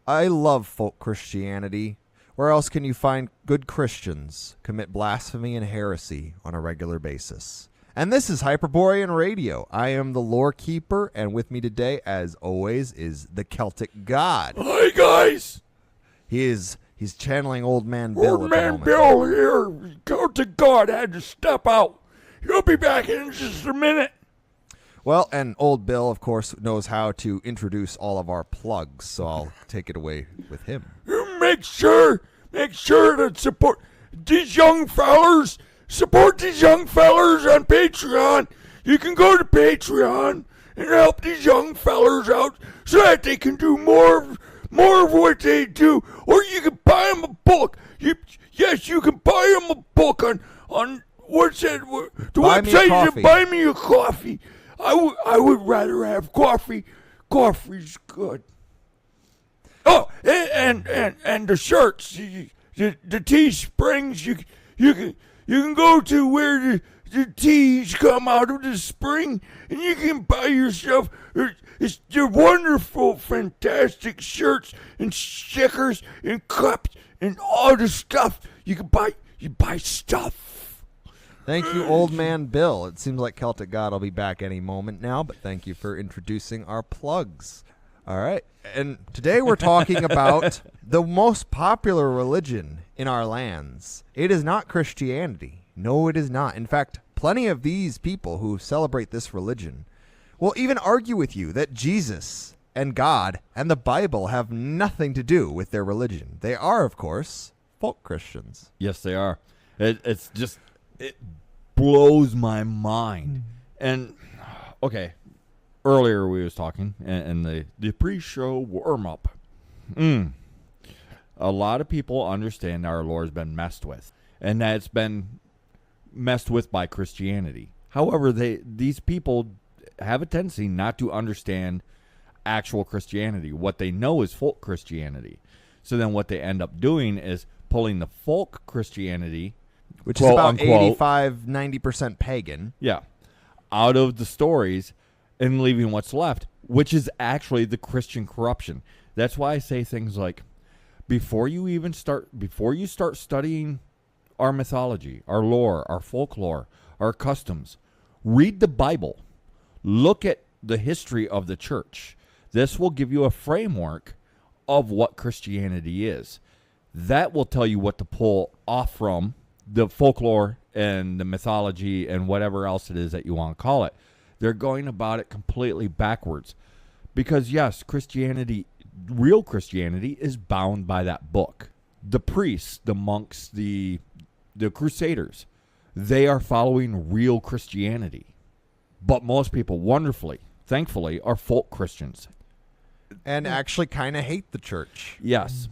I love folk Christianity. Where else can you find good Christians commit blasphemy and heresy on a regular basis? And this is Hyperborean Radio. I am the lore keeper, and with me today, as always, is the Celtic God. Hi, guys. He's channeling Old Man Bill. Old Man Bill here. Celtic God had to step out. He'll be back in just a minute. Well, and Old Bill, of course, knows how to introduce all of our plugs, so I'll take it away with him. Make sure to support these young fellers. Support these young fellers on Patreon. You can go to Patreon and help these young fellers out so that they can do more of what they do. Or you can buy them a book. Yes, you can buy them a book on what's that? The website is Buy Me a Coffee. I would rather have coffee. Coffee's good. Oh, and the shirts, the Teesprings, you can go to where the teas come out of the spring, and you can buy yourself. They're wonderful, fantastic shirts and stickers and cups and all the stuff you can buy. You buy stuff. Thank you, Old Man Bill. It seems like Celtic God will be back any moment now, but thank you for introducing our plugs. All right. And today we're talking about the most popular religion in our lands. It is not Christianity. No, it is not. In fact, plenty of these people who celebrate this religion will even argue with you that Jesus and God and the Bible have nothing to do with their religion. They are, of course, folk Christians. Yes, they are. It blows my mind. And, okay. Earlier we was talking in the pre-show warm-up. A lot of people understand our Lord's been messed with, and that it's been messed with by Christianity. However, these people have a tendency not to understand actual Christianity. What they know is folk Christianity. So then what they end up doing is pulling the folk Christianity, which is about 85-90% pagan. Yeah, out of the stories and leaving what's left, which is actually the Christian corruption. That's why I say things like, before you start studying our mythology, our lore, our folklore, our customs, read the Bible. Look at the history of the church. This will give you a framework of what Christianity is. That will tell you what to pull off from the folklore and the mythology and whatever else it is that you want to call it. They're going about it completely backwards. Because, yes, Christianity, real Christianity, is bound by that book. The priests, the monks, the crusaders, they are following real Christianity. But most people, wonderfully, thankfully, are folk Christians. And actually kind of hate the church. Yes.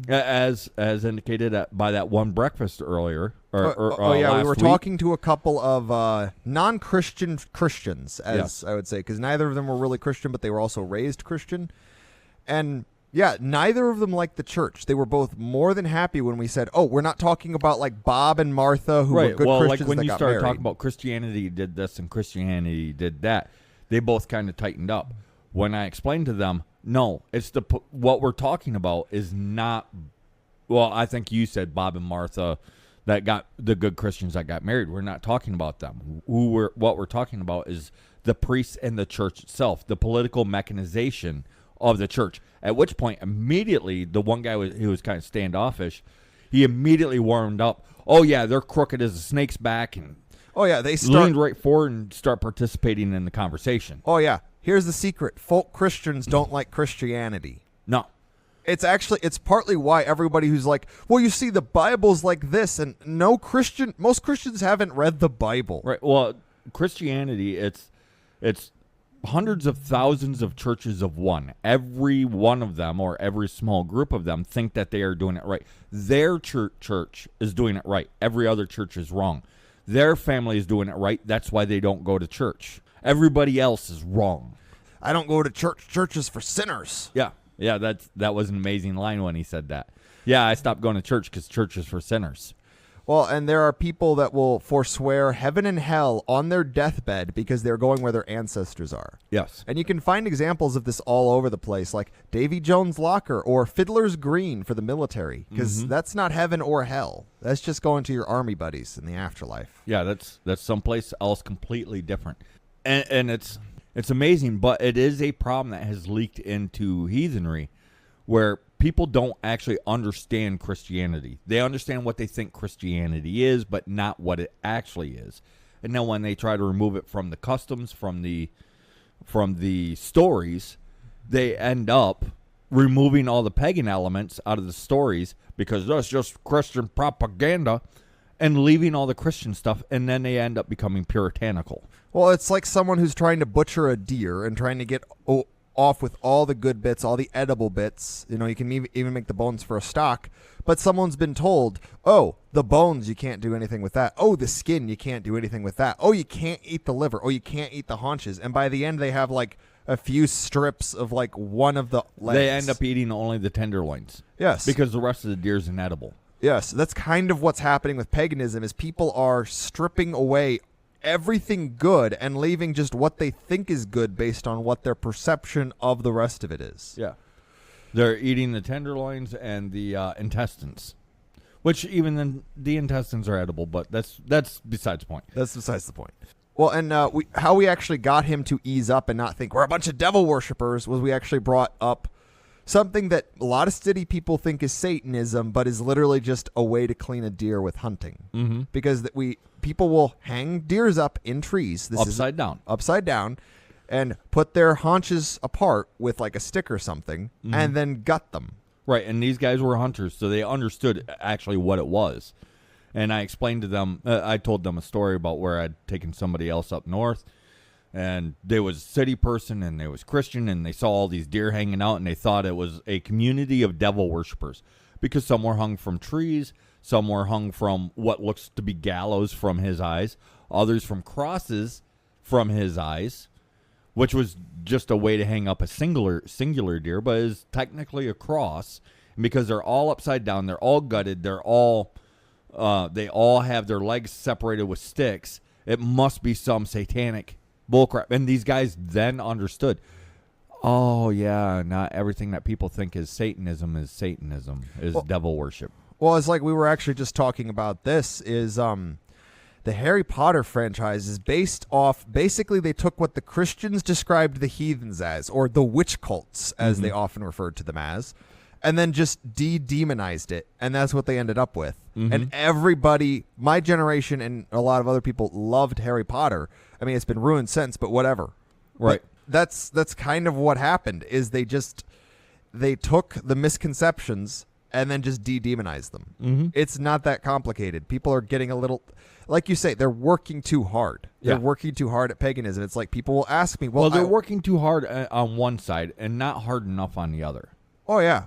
As indicated by that one breakfast earlier. We were talking to a couple of non-Christian Christians, I would say, because neither of them were really Christian, but they were also raised Christian. And, yeah, neither of them liked the church. They were both more than happy when we said, we're not talking about, like, Bob and Martha, who were good Christians that got married. Like when you started talking about Christianity did this and Christianity did that, they both kind of tightened up. When I explained to them, no, it's what we're talking about is not, well, I think you said Bob and Martha that got the good Christians that got married. We're not talking about them. What we're talking about is the priests and the church itself, the political mechanization of the church. At which point, immediately, the one guy who was kind of standoffish, he immediately warmed up. Oh, yeah, they're crooked as a snake's back. And they leaned right forward and start participating in the conversation. Oh, yeah. Here's the secret. Folk Christians don't like Christianity. No. It's partly why everybody who's like, well, you see, the Bible's like this, and most Christians haven't read the Bible. Right. Well, Christianity, it's hundreds of thousands of churches of one. Every one of them, or every small group of them, think that they are doing it right. Their church is doing it right. Every other church is wrong. Their family is doing it right. That's why they don't go to church. Everybody else is wrong. I don't go to church. Church is for sinners. Yeah, that was an amazing line when he said that. Yeah, I stopped going to church because church is for sinners. Well, and there are people that will forswear heaven and hell on their deathbed because they're going where their ancestors are. Yes. And you can find examples of this all over the place, like Davy Jones' Locker or Fiddler's Green for the military, because that's not heaven or hell. That's just going to your army buddies in the afterlife. Yeah, that's someplace else completely different. And it's amazing, but it is a problem that has leaked into heathenry where people don't actually understand Christianity. They understand what they think Christianity is, but not what it actually is. And then when they try to remove it from the customs, from the stories, they end up removing all the pagan elements out of the stories because that's just Christian propaganda, and leaving all the Christian stuff, and then they end up becoming puritanical. Well, it's like someone who's trying to butcher a deer and trying to get off with all the good bits, all the edible bits. You know, you can even make the bones for a stock, but someone's been told, oh, the bones, you can't do anything with that. Oh, the skin, you can't do anything with that. Oh, you can't eat the liver. Oh, you can't eat the haunches. And by the end, they have like a few strips of like one of the legs. They end up eating only the tenderloins. Yes. Because the rest of the deer is inedible. Yes, that's kind of what's happening with paganism is people are stripping away everything good and leaving just what they think is good based on what their perception of the rest of it is. Yeah. They're eating the tenderloins and the intestines, which even then the intestines are edible, but that's besides the point. That's besides the point. Well, and how we actually got him to ease up and not think we're a bunch of devil worshippers was we actually brought up something that a lot of city people think is Satanism, but is literally just a way to clean a deer with hunting. Mm-hmm. Because people will hang deers up in trees. Upside down, and put their haunches apart with like a stick or something, and then gut them. Right, and these guys were hunters, so they understood actually what it was. And I explained to them, I told them a story about where I'd taken somebody else up north, and there was a city person, and there was Christian, and they saw all these deer hanging out, and they thought it was a community of devil worshippers because some were hung from trees, some were hung from what looks to be gallows from his eyes, others from crosses from his eyes, which was just a way to hang up a singular deer, but is technically a cross. And because they're all upside down, they're all gutted, they all have their legs separated with sticks, it must be some satanic bullcrap. And these guys then understood, oh yeah, not everything that people think is Satanism, is devil worship. Well, it's like we were actually just talking about this is the Harry Potter franchise is based off, basically they took what the Christians described the heathens as, or the witch cults as they often referred to them as, and then just de-demonized it, and that's what they ended up with. And everybody, my generation and a lot of other people loved Harry Potter. I mean, it's been ruined since, but whatever. Right. But that's kind of what happened, is they took the misconceptions and then just de-demonize them. Mm-hmm. It's not that complicated. People are getting a little, like you say, they're working too hard. They're working too hard at paganism. It's like people will ask me, well, they're working too hard on one side and not hard enough on the other. Oh, yeah.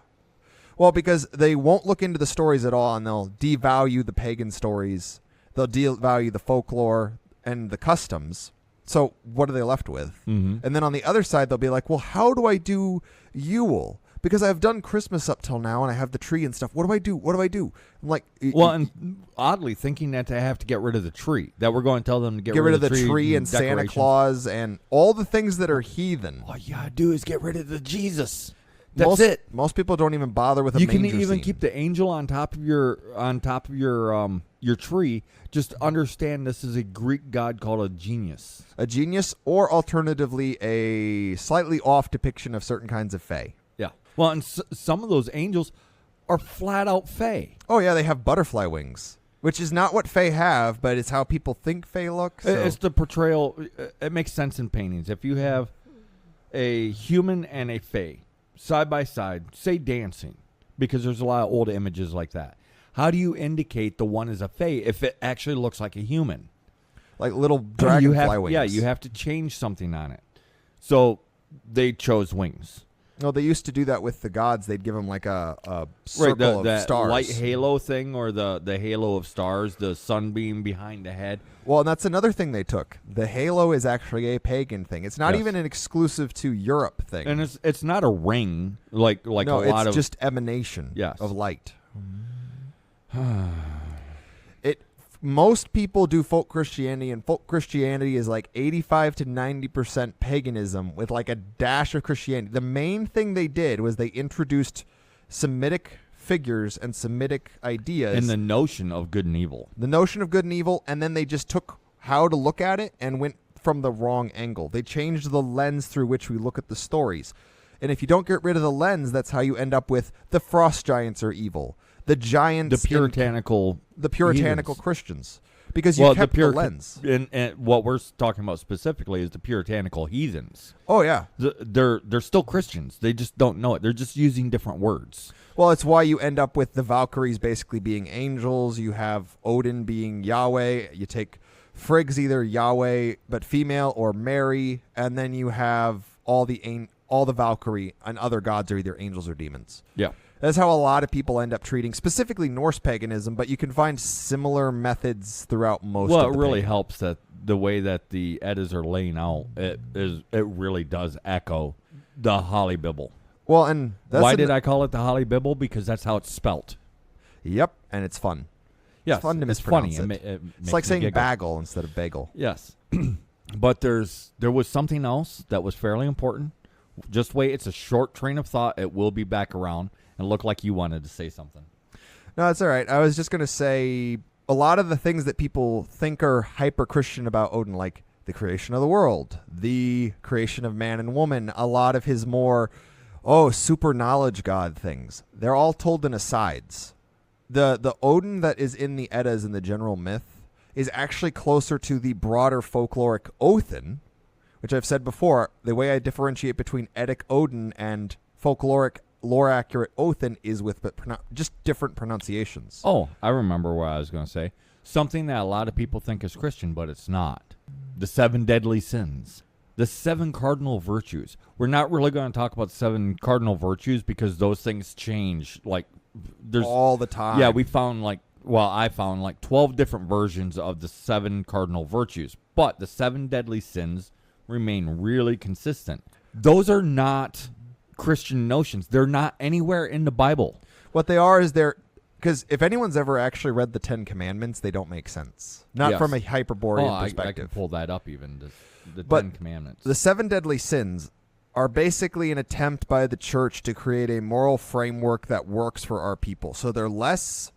Well, because they won't look into the stories at all, and they'll devalue the pagan stories. They'll devalue the folklore and the customs. So what are they left with? Mm-hmm. And then on the other side, they'll be like, well, how do I do Yule? Because I've done Christmas up till now, and I have the tree and stuff. What do I do? I'm like... Well, and oddly, thinking that they have to get rid of the tree. That we're going to tell them to get rid of the tree and Santa Claus and all the things that are heathen. All you gotta do is get rid of the Jesus. That's it. Most people don't even bother with a manger scene. You can even scene. keep the angel on top of your tree. Just understand this is a Greek god called a genius. A genius, or alternatively, a slightly off depiction of certain kinds of fae. Yeah. Well, and some of those angels are flat out fae. Oh yeah, they have butterfly wings, which is not what fae have, but it's how people think fae look. So. It's the portrayal. It makes sense in paintings. If you have a human and a fae side by side, say dancing, because there's a lot of old images like that. How do you indicate the one is a fae if it actually looks like a human? Like little dragonfly wings. Yeah, you have to change something on it. So they chose wings. No, they used to do that with the gods. They'd give them like a circle of stars. Light halo thing, or the halo of stars, the sunbeam behind the head. Well, and that's another thing they took. The halo is actually a pagan thing. It's not even an exclusive to Europe thing. And it's not a ring like a lot of... No, it's just emanation of light. most people do folk Christianity, and folk Christianity is like 85 to 90% paganism with like a dash of Christianity. The main thing they did was they introduced Semitic figures and Semitic ideas. And the notion of good and evil. The notion of good and evil, and then they just took how to look at it and went from the wrong angle. They changed the lens through which we look at the stories. And if you don't get rid of the lens, that's how you end up with the frost giants are evil. The giants, The puritanical heathens. Christians, because you kept the lens. And what we're talking about specifically is the puritanical heathens. Oh yeah, They're still Christians. They just don't know it. They're just using different words. well, it's why you end up with the Valkyries basically being angels. You have Odin being Yahweh. You take Frigg's either Yahweh but female or Mary, and then you have all the Valkyrie and other gods are either angels or demons. Yeah. That's how a lot of people end up treating specifically Norse paganism, but you can find similar methods throughout most of the Well, it really pagan. helps that the way that the Eddas are laying out, it really does echo the Holly Bible. Well, and that's Why did I call it the Holly Bible? Because that's how it's spelt. Yep, and it's fun. Yes, fun to it's funny. mispronounce it. It It's like makes me saying giggle. bagel instead of bagel. Yes. But there was something else that was fairly important. Just wait. It's a short train of thought. It will be back around. And look like you wanted to say something. No, it's all right. I was just going to say a lot of the things that people think are hyper-Christian about Odin, like the creation of the world, the creation of man and woman, a lot of his more, super knowledge god things, they're all told in asides. The Odin that is in the Eddas and the general myth is actually closer to the broader folkloric Othin, which I've said before. The way I differentiate between Eddic Odin and folkloric lore-accurate Othin is with just different pronunciations. Oh, I remember what I was going to say. Something that a lot of people think is Christian, but it's not. The 7 deadly sins. The 7 cardinal virtues. We're not really going to talk about 7 cardinal virtues because those things change. Like, there's all the time. Yeah, I found like 12 different versions of the 7 cardinal virtues. But the 7 deadly sins remain really consistent. Those are not Christian notions. They're not anywhere in the Bible. What they are is because if anyone's ever actually read the 10 Commandments, they don't make sense. Not Yes. from a Hyperborean I perspective. can pull that up even. The But 10 Commandments. The 7 deadly sins are basically an attempt by the church to create a moral framework that works for our people. So they're less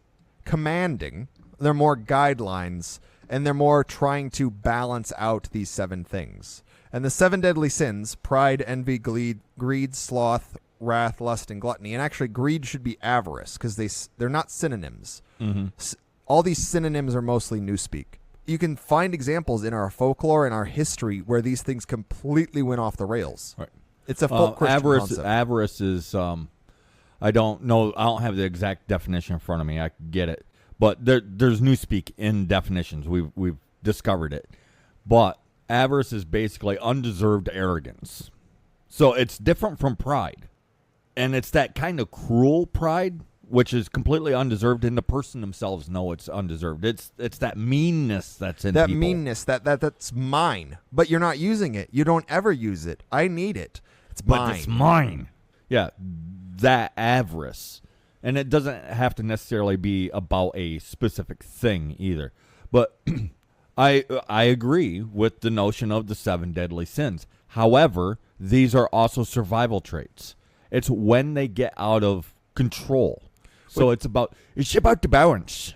commanding, they're more guidelines, and they're more trying to balance out these 7 things. And the 7 deadly sins, pride, envy, greed, sloth, wrath, lust, and gluttony. And actually, greed should be avarice because they're not synonyms. Mm-hmm. All these synonyms are mostly newspeak. You can find examples in our folklore and our history where these things completely went off the rails. Right. It's a folk Christian concept. Avarice is, I don't know, I don't have the exact definition in front of me. I get it. But there's newspeak in definitions. We've discovered it. But avarice is basically undeserved arrogance. So it's different from pride. And it's that kind of cruel pride, which is completely undeserved, and the person themselves know it's undeserved. It's that meanness that's in that people. meanness, that's mine. But you're not using it. You don't ever use it. I need it. It's mine. But it's mine. Yeah, that avarice. And it doesn't have to necessarily be about a specific thing either. But I agree with the notion of the 7 deadly sins. However, these are also survival traits. It's when they get out of control. So it's about the balance.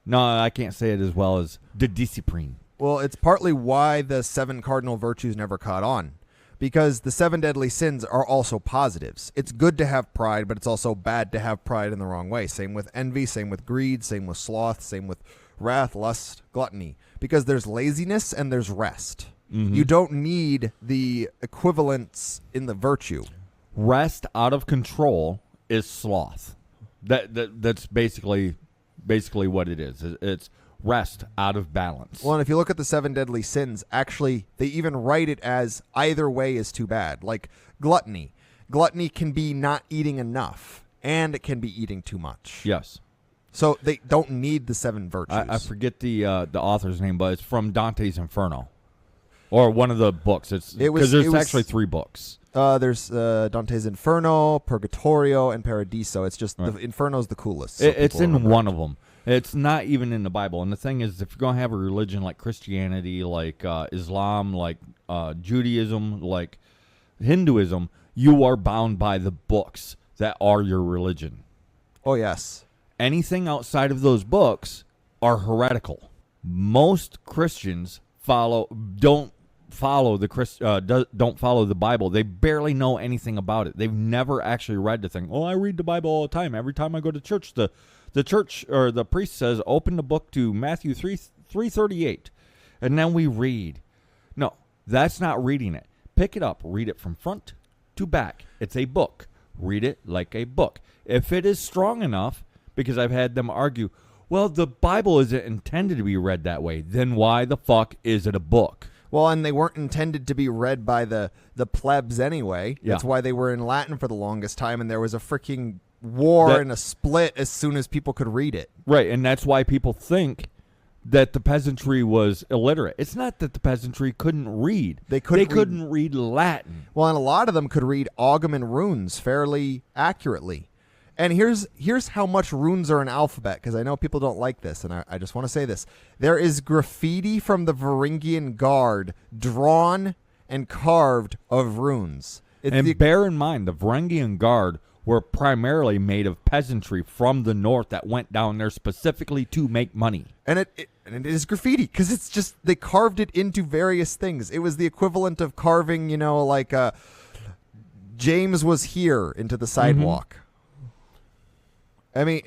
No, I can't say it as well as the discipline. Well, it's partly why the 7 cardinal virtues never caught on. Because the 7 deadly sins are also positives. It's good to have pride, but it's also bad to have pride in the wrong way. Same with envy, same with greed, same with sloth, same with wrath, lust, gluttony. Because there's laziness and there's rest. Mm-hmm. You don't need the equivalence in the virtue. Rest out of control is sloth. That's basically what it is. It's rest out of balance. Well, and if you look at the 7 deadly sins, actually, they even write it as either way is too bad. Like gluttony. Gluttony can be not eating enough, and it can be eating too much. Yes. So they don't need the 7 virtues. I forget the author's name, but it's from Dante's Inferno, or one of the books. Because there's actually 3 books. There's Dante's Inferno, Purgatorio, and Paradiso. It's just Right. the Inferno's the coolest. It's in one of them. It's not even in the Bible. And the thing is, if you're going to have a religion like Christianity, like Islam, like Judaism, like Hinduism, you are bound by the books that are your religion. Oh, yes. Anything outside of those books are heretical. Most Christians don't follow the Bible. They barely know anything about it. They've never actually read the thing. Oh, I read the Bible all the time. Every time I go to church, the church or the priest says, open the book to Matthew 3:38, and then we read. No, that's not reading it. Pick it up, read it from front to back. It's a book. Read it like a book. If it is strong enough, because I've had them argue, well, the Bible isn't intended to be read that way, then why the fuck is it a book? Well, and they weren't intended to be read by the plebs anyway. Yeah. That's why they were in Latin for the longest time, and there was a freaking war and a split as soon as people could read it. Right, and that's why people think that the peasantry was illiterate. It's not that the peasantry couldn't read. They couldn't read Latin. Well, and a lot of them could read Ogam runes fairly accurately. And here's how much runes are in alphabet, because I know people don't like this, and I just want to say this. There is graffiti from the Varangian Guard drawn and carved of runes. Bear in mind, the Varangian Guard were primarily made of peasantry from the north that went down there specifically to make money. And it is graffiti, because it's just, they carved it into various things. It was the equivalent of carving, like James was here into the sidewalk. Mm-hmm. I mean,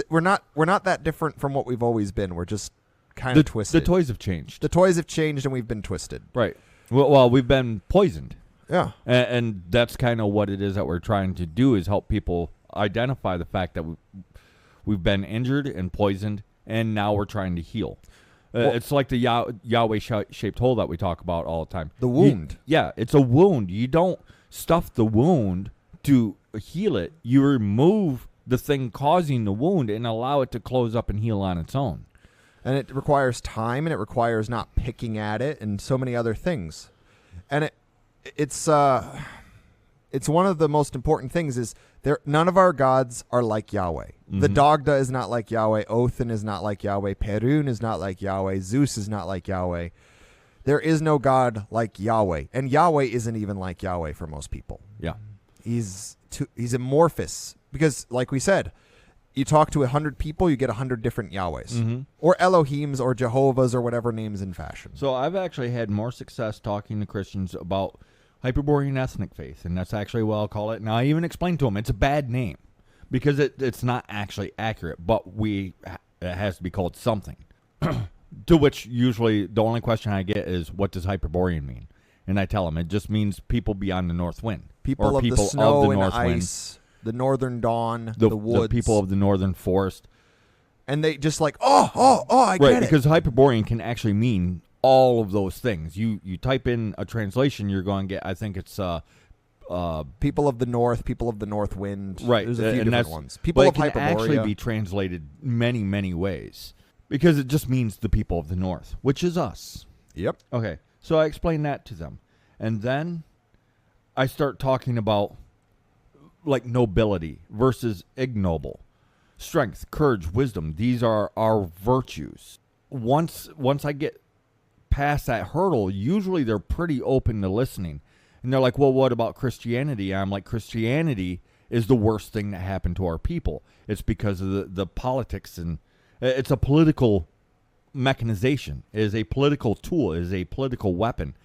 we're not that different from what we've always been. We're just kind of twisted. The toys have changed. The toys have changed, and we've been twisted. Right. Well, we've been poisoned. Yeah. And that's kind of what it is that we're trying to do, is help people identify the fact that we've been injured and poisoned, and now we're trying to heal. It's like the Yahweh-shaped hole that we talk about all the time. The wound. It's a wound. You don't stuff the wound to heal it. You remove the thing causing the wound and allow it to close up and heal on its own. And it requires time, and it requires not picking at it, and so many other things. And it's one of the most important things is none of our gods are like Yahweh. Mm-hmm. The Dagda is not like Yahweh. Othin is not like Yahweh. Perun is not like Yahweh. Zeus is not like Yahweh. There is no God like Yahweh. And Yahweh isn't even like Yahweh for most people. Yeah. He's amorphous. Because, like we said, you talk to 100 people, you get 100 different Yahwehs. Mm-hmm. Or Elohims or Jehovahs or whatever names in fashion. So I've actually had more success talking to Christians about Hyperborean ethnic faith, and that's actually what I'll call it. Now, I even explained to them it's a bad name because it's not actually accurate, but it has to be called something. To which usually the only question I get is, what does Hyperborean mean? And I tell them it just means people beyond the north wind. People of the snow and ice. The northern dawn, the woods. The people of the northern forest. And they just like, I get it. Right, because Hyperborean can actually mean all of those things. You type in a translation, you're going to get, I think it's... people of the north, people of the north wind. Right. There's a few different ones. People of Hyperborea. It can actually be translated many, many ways. Because it just means the people of the north, which is us. Yep. Okay, so I explain that to them. And then I start talking about like nobility versus ignoble. Strength, courage, wisdom, these are our virtues. Once I get past that hurdle, usually they're pretty open to listening. And they're like, well, what about Christianity? I'm like, Christianity is the worst thing that happened to our people. It's because of the politics, and it's a political mechanization. It is a political tool. It is a political weapon.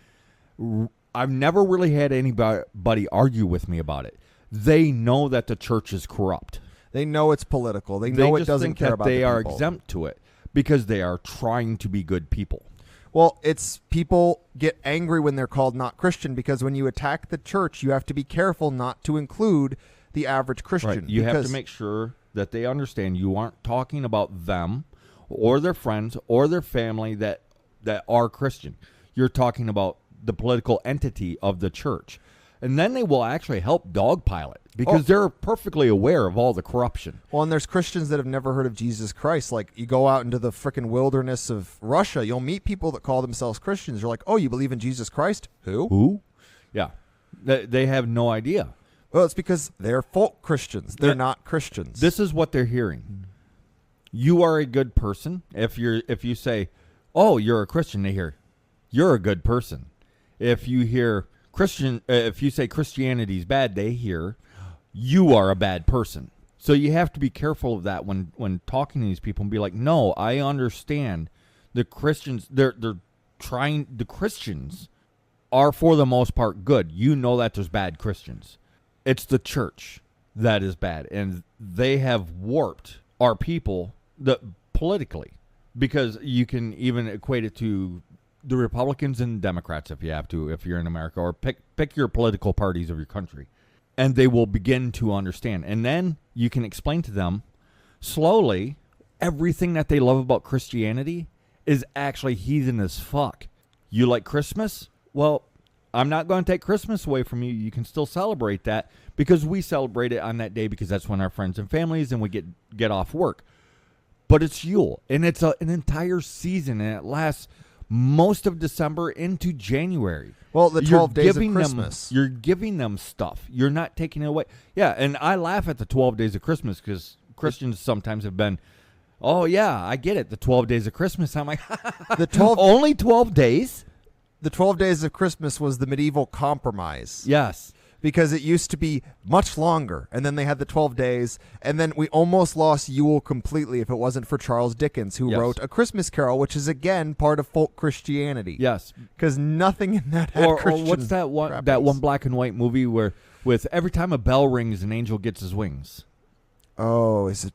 I've never really had anybody argue with me about it. They know that the church is corrupt. They know it's political. They know it doesn't care about the people. They are exempt to it because they are trying to be good people. Well, it's people get angry when they're called not Christian, because when you attack the church, you have to be careful not to include the average Christian. Right. You have to make sure that they understand you aren't talking about them or their friends or their family that are Christian. You're talking about the political entity of the church. And then they will actually help dogpile it because they're perfectly aware of all the corruption. Well, and there's Christians that have never heard of Jesus Christ. Like, you go out into the frickin' wilderness of Russia, you'll meet people that call themselves Christians. You're like, oh, you believe in Jesus Christ? Who? Yeah. They have no idea. Well, it's because they're folk Christians. They're not Christians. This is what they're hearing. you are a good person. If you say, "Oh, you're a Christian," they hear, "You're a good person." If you hear if you say Christianity's bad, they hear, "You are a bad person." So you have to be careful of that when talking to these people and be like, "No, I understand. The Christians, the Christians are for the most part good. You know that there's bad Christians. It's the church that is bad, and they have warped our people politically, because you can even equate it to the Republicans and Democrats if you have to, if you're in America, or pick your political parties of your country, and they will begin to understand. And then you can explain to them slowly everything that they love about Christianity is actually heathen as fuck. You like Christmas? Well, I'm not going to take Christmas away from you. You can still celebrate that, because we celebrate it on that day, because that's when our friends and families and we get off work. But it's Yule, and it's an entire season, and it lasts most of December into January. Well, the 12 days of Christmas. You're giving them stuff. You're not taking it away. Yeah, and I laugh at the 12 days of Christmas, because Christians sometimes have been, "Oh, yeah, I get it, the 12 days of Christmas." I'm like, only 12 days? The 12 days of Christmas was the medieval compromise. Yes. Because it used to be much longer, and then they had the 12 days, and then we almost lost Yule completely if it wasn't for Charles Dickens, who wrote A Christmas Carol, which is, again, part of folk Christianity. Yes. Because nothing in that had Christian or what's that one black and white movie where with every time a bell rings, an angel gets his wings? Oh, it's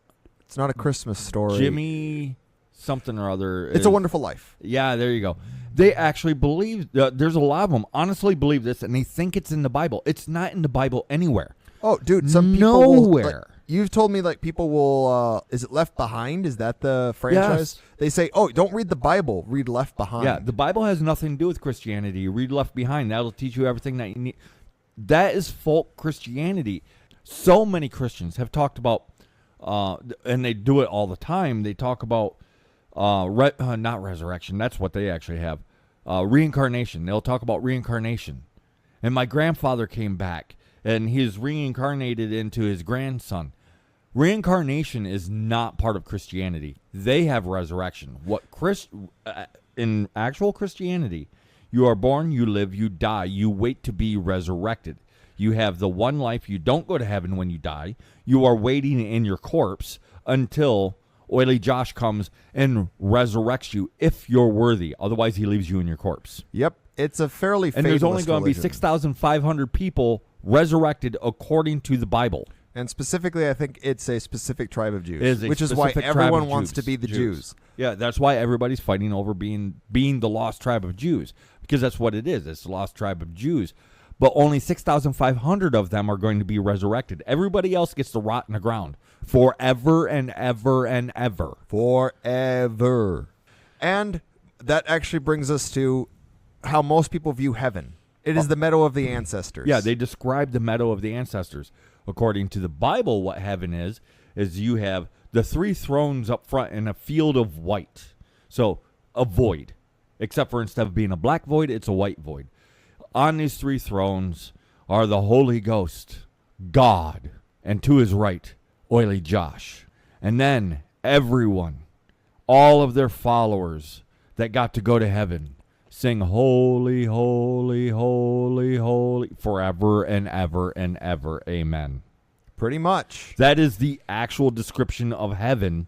not A Christmas Story. Jimmy something or other. It's a Wonderful Life. Yeah, there you go. They actually believe, there's a lot of them honestly believe this, and they think it's in the Bible. It's not in the Bible anywhere. Oh, dude, some people nowhere. You've told me people will, is it Left Behind? Is that the franchise? Yes. They say, oh, don't read the Bible, read Left Behind. Yeah, the Bible has nothing to do with Christianity. You read Left Behind. That'll teach you everything that you need. That is folk Christianity. So many Christians have talked about, and they do it all the time, they talk about not resurrection. That's what they actually have. Reincarnation. They'll talk about reincarnation. And my grandfather came back, and he's reincarnated into his grandson. Reincarnation is not part of Christianity. They have resurrection. In actual Christianity, you are born, you live, you die. You wait to be resurrected. You have the one life. You don't go to heaven when you die. You are waiting in your corpse until Oily Josh comes and resurrects you if you're worthy. Otherwise, he leaves you in your corpse. Yep. It's a fairly fatalist And there's only going to be religion. 6,500 people resurrected according to the Bible. And specifically, I think it's a specific tribe of Jews, It which is is why specific tribe everyone of wants Jews. to be the Jews. Yeah, that's why everybody's fighting over being the lost tribe of Jews, because that's what it is. It's the lost tribe of Jews. But only 6,500 of them are going to be resurrected. Everybody else gets to rot in the ground forever and ever and ever. Forever. And that actually brings us to how most people view heaven. It is the meadow of the ancestors. Yeah, they describe the meadow of the ancestors. According to the Bible, what heaven is you have the three thrones up front in a field of white. So, a void. Except for instead of being a black void, it's a white void. On these three thrones are the Holy Ghost, God, and to his right, Oily Josh. And then everyone, all of their followers that got to go to heaven, sing holy, holy, holy, holy, forever and ever and ever. Amen. Pretty much. That is the actual description of heaven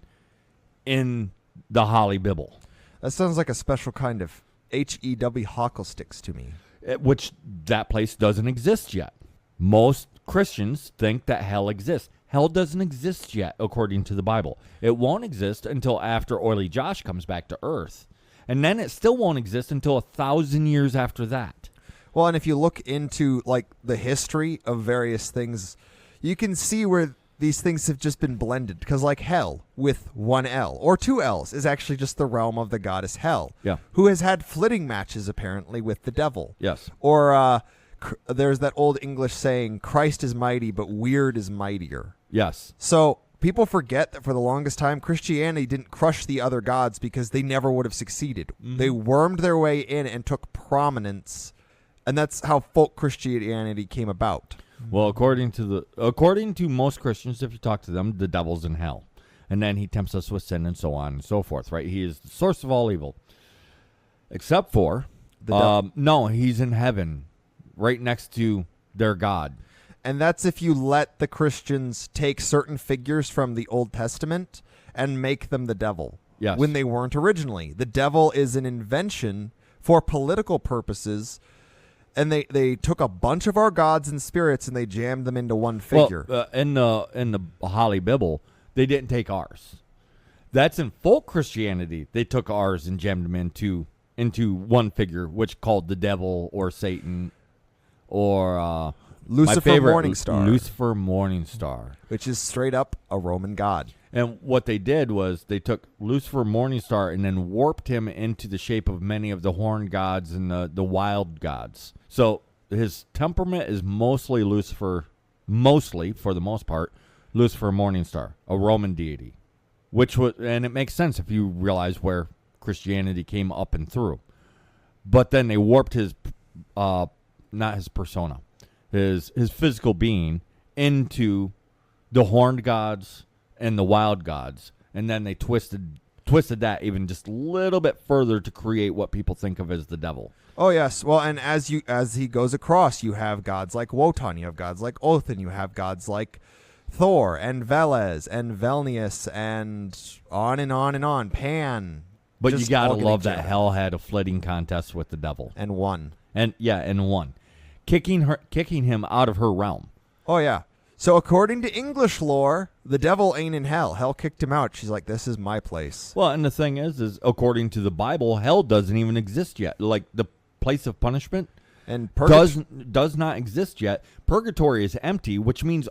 in the Holly Bible. That sounds like a special kind of H-E-W hockle sticks to me. Which that place doesn't exist yet. Most Christians think that hell exists. Hell doesn't exist yet, according to the Bible. It won't exist until after Oily Josh comes back to earth. And then it still won't exist until 1,000 years after that. Well, and if you look into the history of various things, you can see where these things have just been blended. Because hell with one L or two L's is actually just the realm of the goddess Hel. Yeah. Who has had flitting matches apparently with the devil. Yes. Or there's that old English saying, Christ is mighty, but weird is mightier. Yes. So people forget that for the longest time, Christianity didn't crush the other gods because they never would have succeeded. Mm-hmm. They wormed their way in and took prominence. And that's how folk Christianity came about. Well, according to most Christians, if you talk to them, the devil's in hell. and then he tempts us with sin and so on and so forth, right? He is the source of all evil. Except for, no, he's in heaven, right next to their God. And that's if you let the Christians take certain figures from the Old Testament and make them the devil. Yes. When they weren't originally. The devil is an invention for political purposes, and they took a bunch of our gods and spirits and they jammed them into one figure. Well, in the Holly Bible, they didn't take ours. That's in folk Christianity. They took ours and jammed them into one figure, which called the devil or Satan or Lucifer Morningstar. Lucifer Morningstar. Which is straight up a Roman god. And what they did was they took Lucifer Morningstar and then warped him into the shape of many of the horned gods and the wild gods. So his temperament is mostly Lucifer, mostly, for the most part, Lucifer Morningstar, a Roman deity. And it makes sense if you realize where Christianity came up and through. But then they warped his, not his persona, his physical being into the horned gods and the wild gods, and then they twisted that even just a little bit further to create what people think of as the devil. Oh yes, well, and as he goes across, you have gods like Wotan, you have gods like Othin, you have gods like Thor and Veles and Velnius, and on and on and on. Pan. But you gotta love that Hell had a flitting contest with the devil and won. And won, kicking him out of her realm. Oh yeah. So according to English lore, the devil ain't in hell. Hell kicked him out. She's like, this is my place. Well, and the thing is according to the Bible, hell doesn't even exist yet. Like the place of punishment and does not exist yet. Purgatory is empty, which means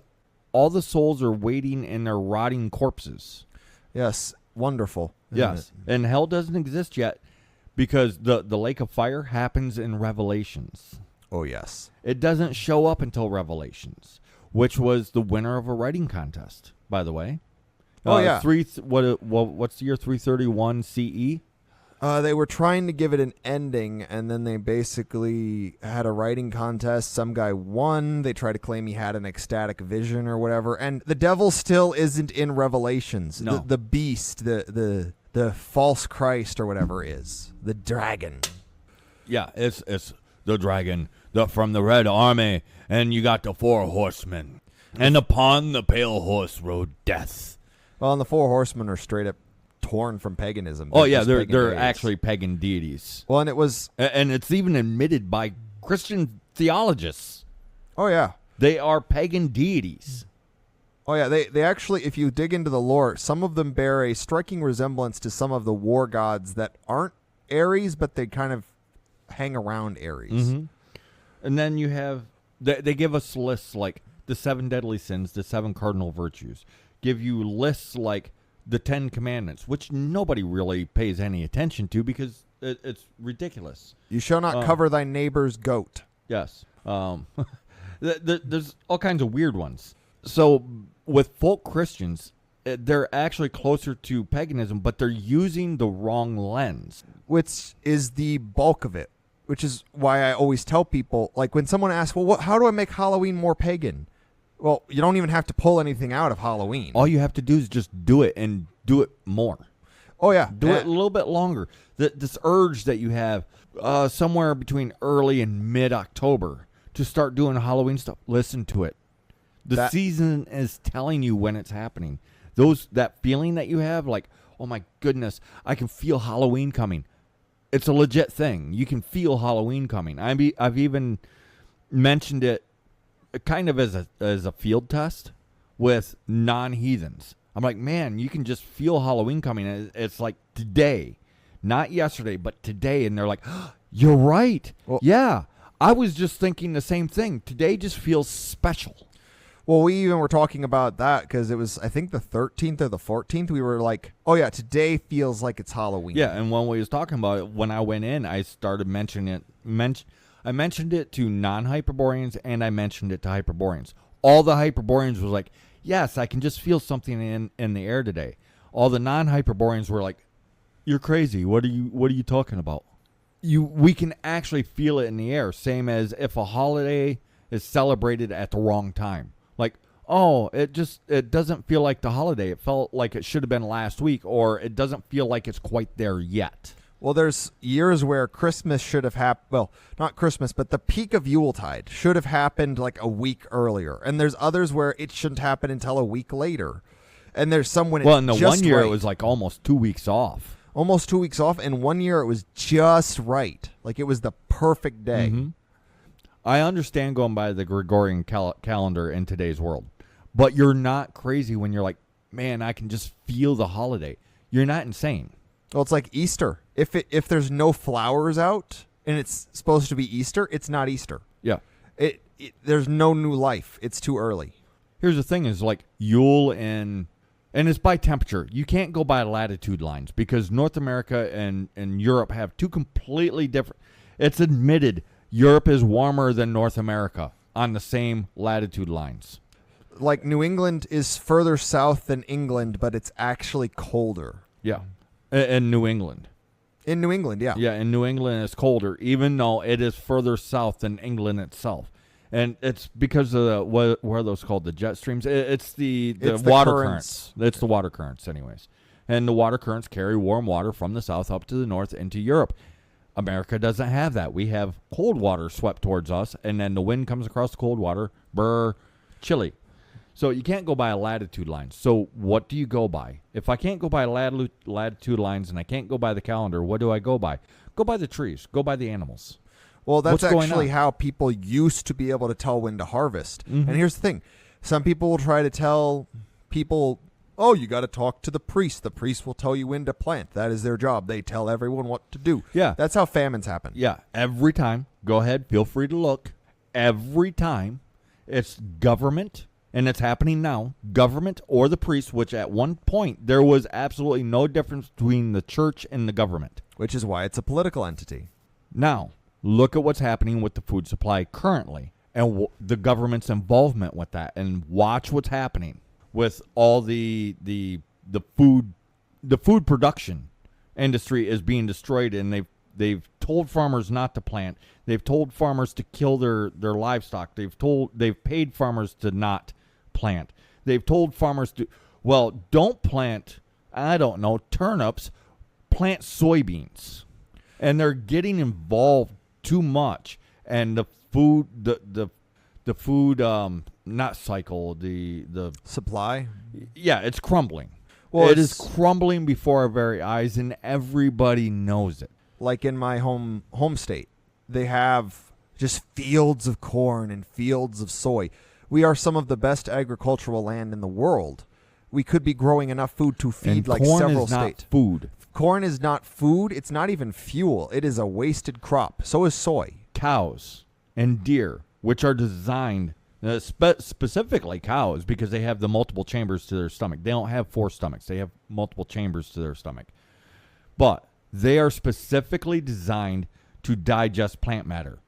all the souls are waiting in their rotting corpses. Yes, wonderful. Yes, and hell doesn't exist yet because the lake of fire happens in Revelations. Oh, yes. It doesn't show up until Revelations, which was the winner of a writing contest, by the way. Oh, yeah. What's the year 331 CE? They were trying to give it an ending, and then they basically had a writing contest. Some guy won. They tried to claim he had an ecstatic vision or whatever. And the devil still isn't in Revelations. No. The beast, the false Christ or whatever is. The dragon. Yeah, it's the dragon from the Red Army, and you got the 4 horsemen. And upon the pale horse rode death. Well, and the 4 horsemen are straight up torn from paganism. They're actually pagan deities. Well, and it was, and it's even admitted by Christian theologists. Oh yeah, they are pagan deities. Oh yeah, they actually, if you dig into the lore, some of them bear a striking resemblance to some of the war gods that aren't Ares, but they kind of hang around Ares. Mm-hmm. And then you have they give us lists like the 7 deadly sins, the 7 cardinal virtues. Give you lists like the 10 Commandments, which nobody really pays any attention to because it's ridiculous. You shall not cover thy neighbor's goat. Yes. There's all kinds of weird ones. So with folk Christians, they're actually closer to paganism, but they're using the wrong lens. Which is the bulk of it, which is why I always tell people, like when someone asks, well, how do I make Halloween more pagan? Well, you don't even have to pull anything out of Halloween. All you have to do is just do it and do it more. Oh, yeah. Do it a little bit longer. This urge that you have somewhere between early and mid-October to start doing Halloween stuff, listen to it. The season is telling you when it's happening. That feeling that you have, like, oh, my goodness, I can feel Halloween coming. It's a legit thing. You can feel Halloween coming. I've even mentioned it kind of as a field test with non-heathens. I'm like, man, you can just feel Halloween coming. It's like today, not yesterday, but today. And they're like, oh, you're right. Well, yeah, I was just thinking the same thing. Today just feels special. Well, we even were talking about that because it was, I think, the 13th or the 14th. We were like, oh, yeah, today feels like it's Halloween. Yeah, and when we was talking about it, when I went in, I started mentioning it. I mentioned it to non-Hyperboreans, and I mentioned it to Hyperboreans. All the Hyperboreans was like, yes, I can just feel something in the air today. All the non-Hyperboreans were like, you're crazy. What are you talking about? We can actually feel it in the air, same as if a holiday is celebrated at the wrong time. Like, oh, it doesn't feel like the holiday. It felt like it should have been last week, or it doesn't feel like it's quite there yet. Well, there's years where Christmas should have happened. Well, not Christmas, but the peak of Yuletide should have happened like a week earlier. And there's others where it shouldn't happen until a week later. And there's some when Well, it's in the just one year, right. it was like almost 2 weeks off. Almost 2 weeks off. And 1 year, it was just right. Like it was the perfect day. Mm-hmm. I understand going by the Gregorian calendar in today's world, but you're not crazy when you're like, man, I can just feel the holiday. You're not insane. Well, it's like Easter. If there's no flowers out and it's supposed to be Easter, it's not Easter. Yeah. There's no new life. It's too early. Here's the thing is like Yule and it's by temperature. You can't go by latitude lines because North America and Europe have two completely different. It's admitted Europe is warmer than North America on the same latitude lines. Like New England is further south than England, but it's actually colder. Yeah. In New England. In New England, yeah. Yeah, in New England it's colder, even though it is further south than England itself. And it's because of what are those called? The jet streams? It's the water currents. It's the water currents, anyways. And the water currents carry warm water from the south up to the north into Europe. America doesn't have that. We have cold water swept towards us, and then the wind comes across the cold water, chilly. So you can't go by a latitude line. So what do you go by? If I can't go by latitude lines and I can't go by the calendar, what do I go by? Go by the trees. Go by the animals. Well, that's What's going actually on? how people used to be able to tell when to harvest. Mm-hmm. And here's the thing. Some people will try to tell people, oh, you got to talk to the priest. The priest will tell you when to plant. That is their job. They tell everyone what to do. Yeah. That's how famines happen. Yeah, every time. Go ahead. Feel free to look. Every time it's government, and it's happening now, government or the priest, which at one point there was absolutely no difference between the church and the government. Which is why it's a political entity. Now, look at what's happening with the food supply currently and the government's involvement with that, and watch what's happening with all the food production industry is being destroyed, and they've told farmers not to plant. They've told farmers to kill their livestock. They've paid farmers to not plant. They've told farmers to, well, don't plant, I don't know, turnips, plant soybeans. And they're getting involved too much, and the food not cycle, the Supply? yeah, it's crumbling. Well, It is crumbling before our very eyes, and everybody knows it. Like in my home state, they have just fields of corn and fields of soy. We are some of the best agricultural land in the world. We could be growing enough food to feed And like corn several is not states. food. Corn is not food. It's not even fuel. It is a wasted crop. So is soy. Cows and deer, which are designed specifically cows, because they have the multiple chambers to their stomach. They don't have 4 stomachs. They have multiple chambers to their stomach. But they are specifically designed to digest plant matter.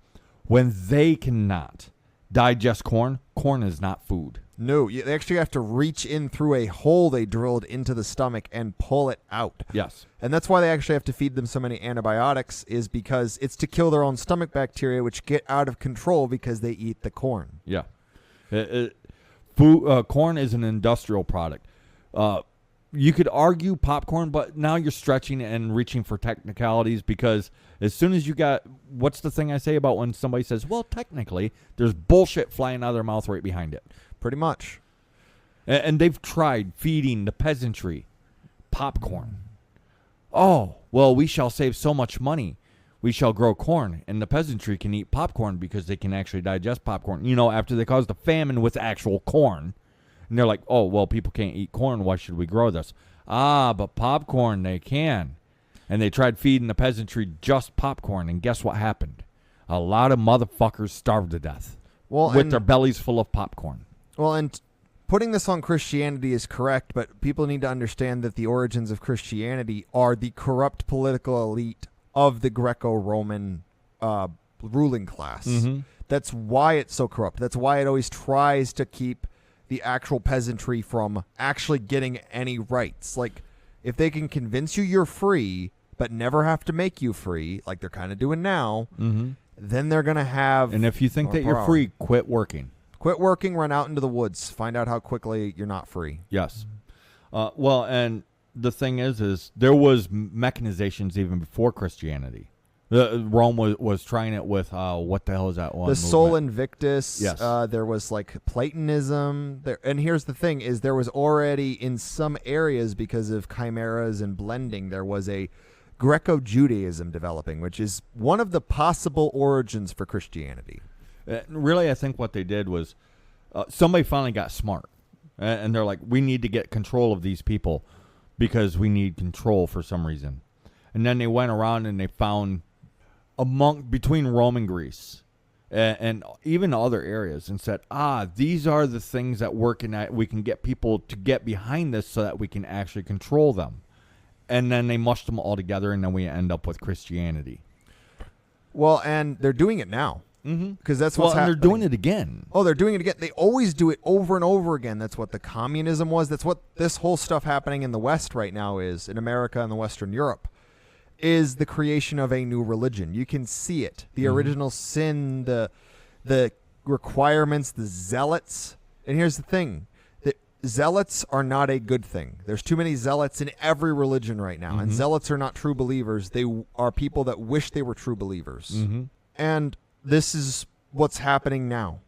When they cannot digest corn, corn is not food. No, they actually have to reach in through a hole they drilled into the stomach and pull it out. Yes. And that's why they actually have to feed them so many antibiotics, is because it's to kill their own stomach bacteria, which get out of control because they eat the corn. Yeah. Corn is an industrial product. You could argue popcorn, but now you're stretching and reaching for technicalities, because as soon as you got, what's the thing I say about when somebody says, well, technically, there's bullshit flying out of their mouth right behind it. Pretty much. And they've tried feeding the peasantry popcorn. Oh, well, we shall save so much money. We shall grow corn, and the peasantry can eat popcorn because they can actually digest popcorn. You know, after they caused a famine with actual corn. And they're like, oh, well, people can't eat corn. Why should we grow this? Ah, but popcorn, they can. And they tried feeding the peasantry just popcorn, and guess what happened? A lot of motherfuckers starved to death with their bellies full of popcorn. Well, and putting this on Christianity is correct, but people need to understand that the origins of Christianity are the corrupt political elite of the Greco-Roman ruling class. Mm-hmm. That's why it's so corrupt. That's why it always tries to keep the actual peasantry from actually getting any rights. Like, if they can convince you you're free, but never have to make you free, like they're kind of doing now, Mm-hmm. then they're going to have... And if you think more that you're power. free, quit working. Quit working, run out into the woods. Find out how quickly you're not free. Yes. Well, and the thing is there was mechanizations even before Christianity. Rome was trying it with what the hell is that one? The Sol Invictus. Yes. There was like Platonism. And here's the thing: is there was already in some areas, because of chimeras and blending, there was a Greco-Judaism developing, which is one of the possible origins for Christianity. Really, I think what they did was somebody finally got smart, and they're like, we need to get control of these people because we need control for some reason. And then they went around and they found between Rome and Greece and even other areas and said, these are the things that work, and we can get people to get behind this so that we can actually control them. And then they mushed them all together, and then we end up with Christianity. Well, and they're doing it now. Because that's what's happening. And they're doing it again. Oh, they're doing it again. They always do it over and over again. That's what the communism was. That's what this whole stuff happening in the West right now is, in America and the Western Europe, is the creation of a new religion. You can see it. The original sin, the requirements, the zealots. And here's the thing. The zealots are not a good thing. There's too many zealots in every religion right now. And zealots are not true believers. They are people that wish they were true believers. And this is what's happening now.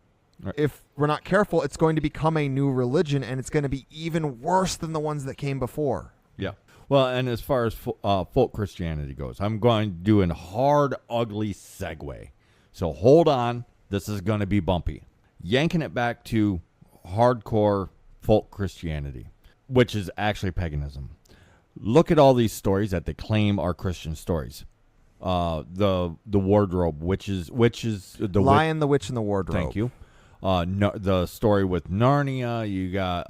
Right. If we're not careful, it's going to become a new religion, and it's going to be even worse than the ones that came before. Yeah. Well, and as far as folk Christianity goes, I'm going to do a hard, ugly segue. So hold on. This is going to be bumpy. Yanking it back to hardcore folk Christianity, which is actually paganism. Look at all these stories that they claim are Christian stories. The wardrobe, which is the Lion, the Witch, and the Wardrobe. Thank you. The story with Narnia. You got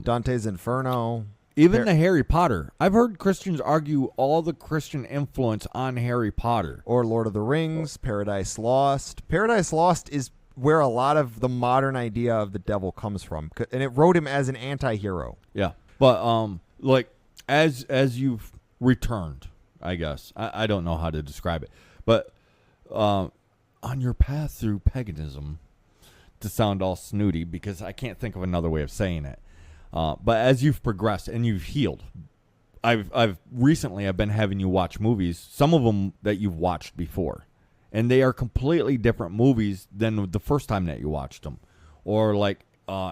Dante's Inferno. Even the Harry Potter. I've heard Christians argue all the Christian influence on Harry Potter. Or Lord of the Rings, Paradise Lost. Paradise Lost is where a lot of the modern idea of the devil comes from, and it wrote him as an anti-hero. Yeah, but like as you've returned, I guess. I don't know how to describe it. But on your path through paganism, to sound all snooty, because I can't think of another way of saying it. But as you've progressed and you've healed, I've recently been having you watch movies, some of them that you've watched before. And they are completely different movies than the first time that you watched them. Or like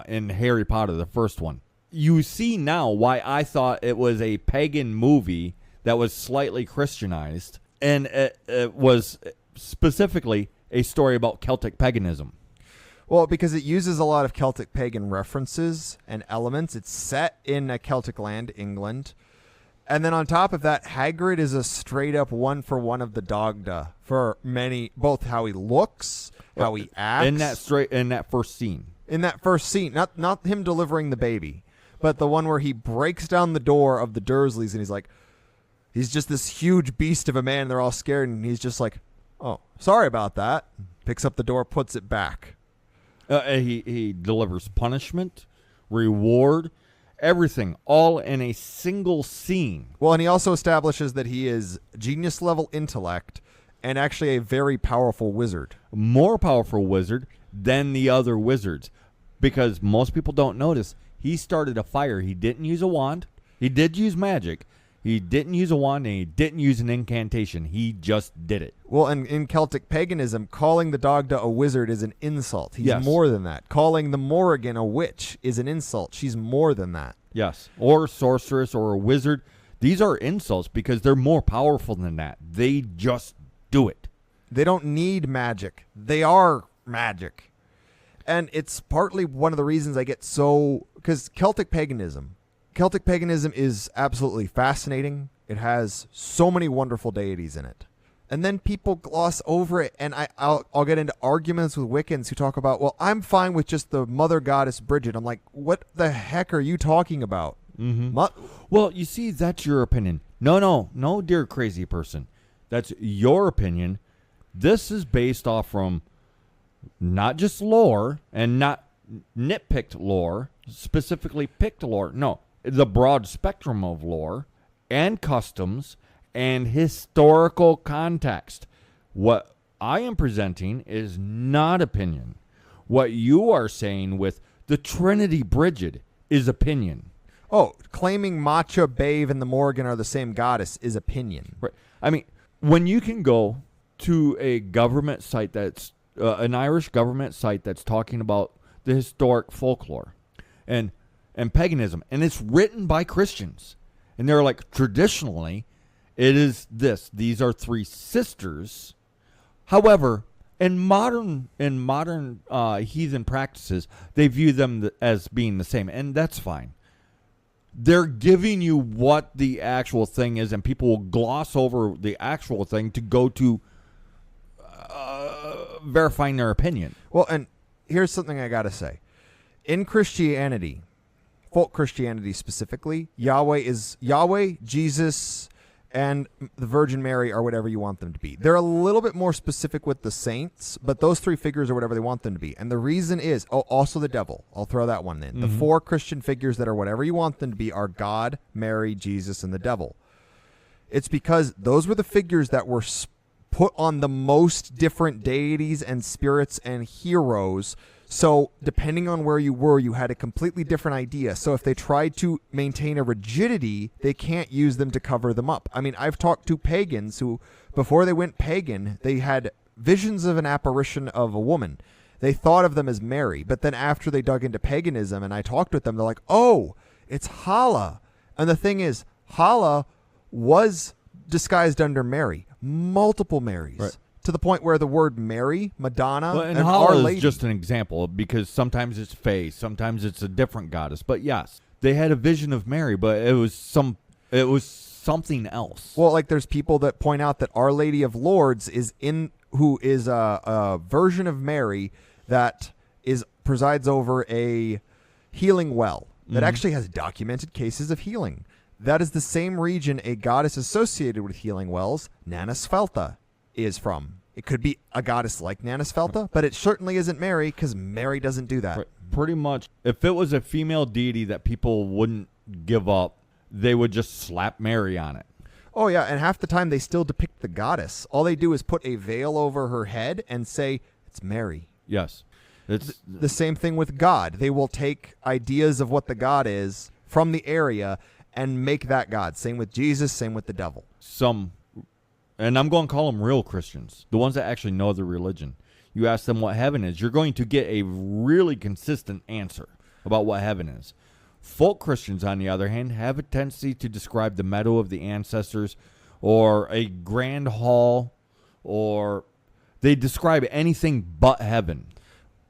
in Harry Potter, the first one. You see now why I thought it was a pagan movie that was slightly Christianized, and it was specifically a story about Celtic paganism. Well, because it uses a lot of Celtic pagan references and elements. It's set in a Celtic land, England. And then on top of that, Hagrid is a straight-up one-for-one of the Dagda for many, both how he looks, how he acts. In that first scene. In that first scene. Not him delivering the baby, but the one where he breaks down the door of the Dursleys, and he's like, he's just this huge beast of a man. They're all scared, and he's just like, oh, sorry about that. Picks up the door, puts it back. He delivers punishment, reward, everything, all in a single scene. Well, and he also establishes that he is genius-level intellect and actually a very powerful wizard. More powerful wizard than the other wizards. Because most people don't notice, he started a fire. He didn't use a wand. He did use magic. He didn't use a wand, and he didn't use an incantation. He just did it. Well, and in Celtic paganism, calling the Dagda a wizard is an insult. He's Yes. more than that. Calling the Morrigan a witch is an insult. She's more than that. Yes. Or a sorceress or a wizard. These are insults because they're more powerful than that. They just do it. They don't need magic. They are magic. And it's partly one of the reasons I get so... Because Celtic paganism is absolutely fascinating. It has so many wonderful deities in it. And then people gloss over it, and I'll get into arguments with Wiccans who talk about, well, I'm fine with just the mother goddess Bridget. I'm like, what the heck are you talking about? Mm-hmm. Well, you see, that's your opinion. No, dear crazy person. That's your opinion. This is based off from not just lore and not nitpicked lore, specifically picked lore. No, the broad spectrum of lore and customs and historical context. What I am presenting is not opinion. What you are saying with the Trinity Bridget is opinion. Oh, claiming Matcha, Bave, and the Morgan are the same goddess is opinion. Right. I mean, when you can go to a government site that's an Irish government site that's talking about the historic folklore and paganism, and it's written by Christians, and they're like, traditionally, it is this. These are three sisters. However, in modern heathen practices, they view them as being the same, and that's fine. They're giving you what the actual thing is, and people will gloss over the actual thing to go to verifying their opinion. Well, and here's something I got to say. In Christianity, folk Christianity specifically, Yahweh, Jesus, and the Virgin Mary are whatever you want them to be. They're a little bit more specific with the saints, but those three figures are whatever they want them to be. And the reason is, also the devil. I'll throw that one in. The four Christian figures that are whatever you want them to be are God, Mary, Jesus, and the devil. It's because those were the figures that were put on the most different deities and spirits and heroes. So depending on where you were, you had a completely different idea. So if they tried to maintain a rigidity, they can't use them to cover them up. I mean, I've talked to pagans who, before they went pagan, they had visions of an apparition of a woman. They thought of them as Mary. But then after they dug into paganism and I talked with them, they're like, oh, it's Hala. And the thing is, Hala was disguised under Mary. Multiple Marys. Right. To the point where the word Mary, Madonna, Well, and Our Hala Lady. is just an example because sometimes it's Faye, sometimes it's a different goddess. But yes, they had a vision of Mary, but it was something else. Well, like there's people that point out that Our Lady of Lourdes who is a version of Mary that presides over a healing well that actually has documented cases of healing. That is the same region a goddess associated with healing wells, Nana Svelta, is from. It could be a goddess like Nana Svelta, but it certainly isn't Mary because Mary doesn't do that. Pretty much, if it was a female deity that people wouldn't give up, they would just slap Mary on it. Oh, yeah, and half the time they still depict the goddess. All they do is put a veil over her head and say, it's Mary. Yes. It's The same thing with God. They will take ideas of what the God is from the area and make that God. Same with Jesus, same with the devil. And I'm going to call them real Christians, the ones that actually know the religion. You ask them what heaven is, you're going to get a really consistent answer about what heaven is. Folk Christians, on the other hand, have a tendency to describe the meadow of the ancestors or a grand hall, or they describe anything but heaven.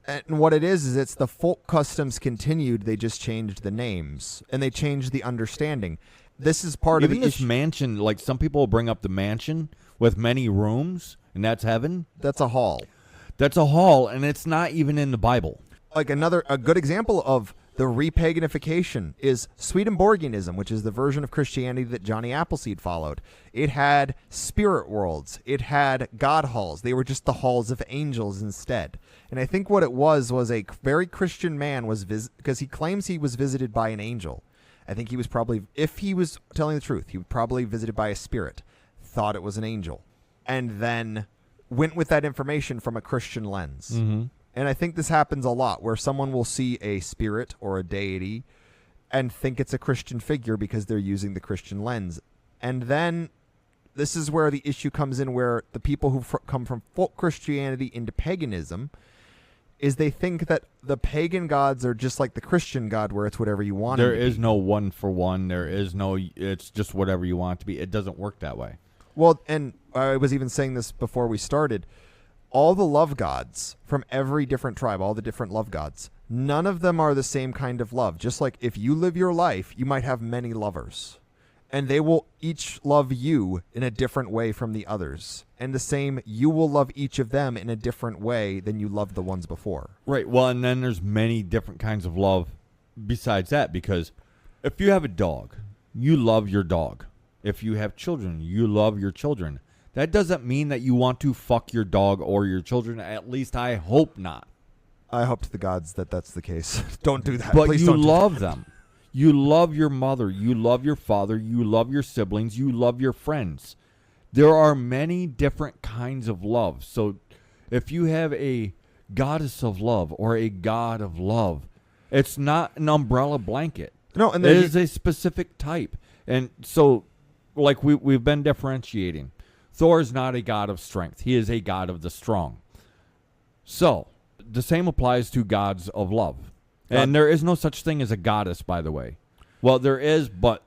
And what it is it's the folk customs continued. They just changed the names and they changed the understanding. This is part Even of the this issue. mansion, like some people will bring up the mansion with many rooms, and that's heaven. That's a hall. That's a hall, and it's not even in the Bible. Like a good example of the repaganification is Swedenborgianism, which is the version of Christianity that Johnny Appleseed followed. It had spirit worlds. It had God halls. They were just the halls of angels instead. And I think what it was a very Christian man because he claims he was visited by an angel. I think he was probably, if he was telling the truth, he was probably visited by a spirit, thought it was an angel, and then went with that information from a Christian lens. Mm-hmm. And I think this happens a lot where someone will see a spirit or a deity and think it's a Christian figure because they're using the Christian lens. And then this is where the issue comes in, where the people who come from folk Christianity into paganism is they think that the pagan gods are just like the Christian God where it's whatever you want. There is no one for one. There is no, it's just whatever you want it to be. It doesn't work that way. Well, and I was even saying this before we started. All the love gods from every different tribe, all the different love gods, none of them are the same kind of love. Just like if you live your life, you might have many lovers. And they will each love you in a different way from the others. And the same, you will love each of them in a different way than you loved the ones before. Right. Well, and then there's many different kinds of love besides that, because if you have a dog, you love your dog. If you have children, you love your children. That doesn't mean that you want to fuck your dog or your children. At least I hope not. I hope to the gods that that's the case. Don't do that. But Please you don't love them. You love your mother. You love your father. You love your siblings. You love your friends. There are many different kinds of love. So if you have a goddess of love or a god of love. It's not an umbrella blanket. No, and it is a specific type. And so, like we've been differentiating, Thor is not a god of strength. He is a god of the strong. So, the same applies to gods of love. And there is no such thing as a goddess, by the way. Well, there is, but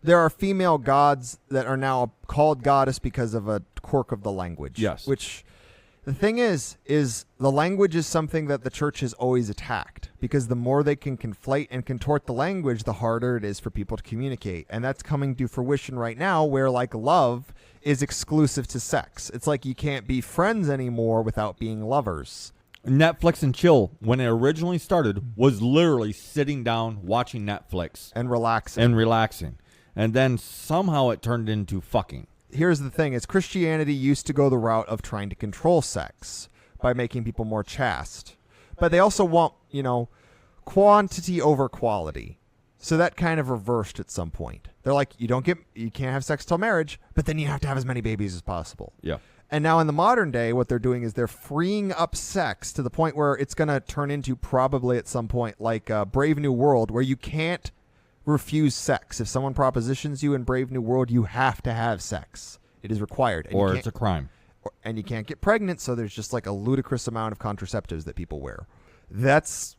there are female gods that are now called goddess because of a quirk of the language. Yes. Which, the thing is the language is something that the church has always attacked, because the more they can conflate and contort the language, the harder it is for people to communicate. And that's coming to fruition right now, where like love is exclusive to sex. It's like you can't be friends anymore without being lovers. Netflix and chill, when it originally started, was literally sitting down, watching Netflix. And relaxing. And then somehow it turned into fucking. Here's the thing, is Christianity used to go the route of trying to control sex by making people more chaste. But they also want, quantity over quality. So that kind of reversed at some point. They're like, you can't have sex till marriage, but then you have to have as many babies as possible. Yeah. And now in the modern day, what they're doing is they're freeing up sex to the point where it's going to turn into probably at some point like Brave New World, where you can't refuse sex. If someone propositions you in Brave New World, you have to have sex. It is required. And or it's a crime. And you can't get pregnant, so there's just like a ludicrous amount of contraceptives that people wear. That's